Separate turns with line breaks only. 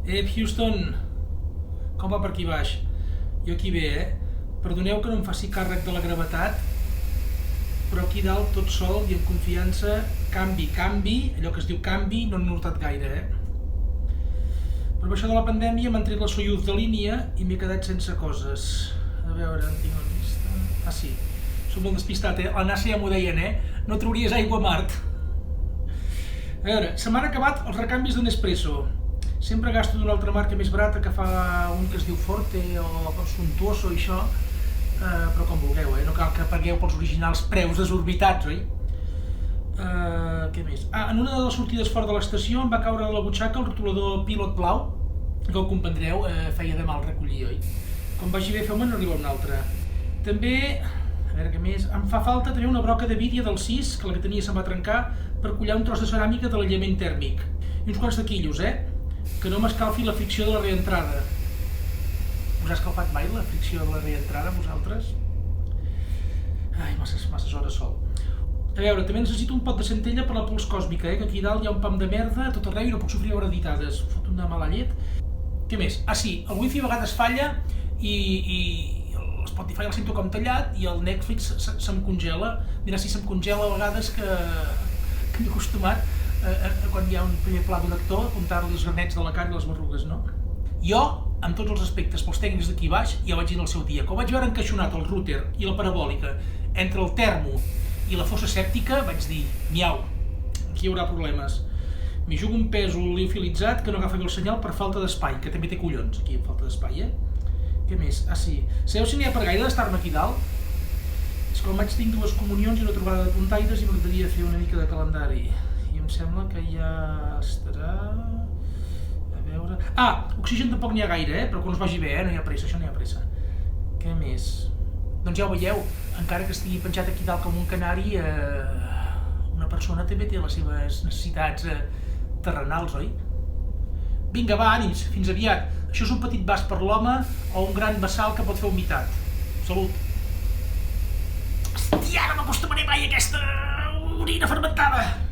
Houston, com va per aquí baix? Jo aquí bé, Perdoneu que no em faci càrrec de la gravetat, però aquí dalt, tot sol i en confiança, canvi, allò que es diu canvi, no n'he notat gaire, Però amb això de la pandèmia m'han tret la Soyuz de línia i m'he quedat sense coses. A veure, en tinc una llista... Ah, sí, soc molt despistat, La NASA ja m'ho deien, No trauries aigua a Mart. A veure, se m'han acabat els recanvis de Nespresso. Sempre gasto d'una altra marca més barata que fa un que es diu Forte o Suntuoso i això, però com vulgueu, No cal que pagueu pels originals preus desorbitats, oi? Què més? En una de les sortides fora de l'estació em va caure a la butxaca el rotulador Pilot blau, que ho comprendreu, feia de mal recollir, oi? Com vagi bé, feu-me'n arribar un altre. També, a veure què més, em fa falta també una broca de vidre del 6, que la que tenia se'm va trencar, per collar un tros de ceràmica de l'aïllament tèrmic. I uns quants de quillos, Que no m'escalfi la fricció de la reentrada. Us ha escalfat mai la fricció de la reentrada, vosaltres? Ai, masses hores sol. A veure, també necessito un pot de centella per la pols còsmica, que aquí dalt hi ha un pam de merda a tot arreu i no puc sofrir hores editades. Fot una mala llet. Què més? Ah, sí, el wifi a vegades falla i l'Spotify el sento com tallat i el Netflix se'm congela. Mira si se'm congela a vegades que m'he acostumat quan hi ha un primer pla d'un actor, comptar-li els granets de la cara i les berrugues, no? Jo, amb tots els aspectes pels tècnics d'aquí baix, ja ho vaig dir en el seu dia. Quan vaig veure encaixonat el router i la parabòlica entre el termo i la fossa sèptica, vaig dir, miau, aquí hi haurà problemes. M'hi jugo un pèsol liofilitzat que no agafa bé el senyal per falta d'espai, que també té collons, aquí, amb falta d'espai, Què més? Ah, sí. Sabeu si n'hi ha per gaire d'estar-me aquí dalt? És que al maig tinc 2 comunions i una trobada de puntaires i m'agradaria fer una mica de calendari. I em sembla que ja estarà... A veure... Oxigen tampoc n'hi ha gaire, però quan us vagi bé, No hi ha pressa, això no hi ha pressa. Què més? Doncs ja ho veieu, encara que estigui penjat aquí dalt com un canari, una persona també té les seves necessitats terrenals, oi? Vinga, va, ànims, fins aviat. Això és un petit vas per l'home o un gran bassal que pot fer humitat. Salut. Hòstia, no m'acostumaré mai a aquesta orina fermentada!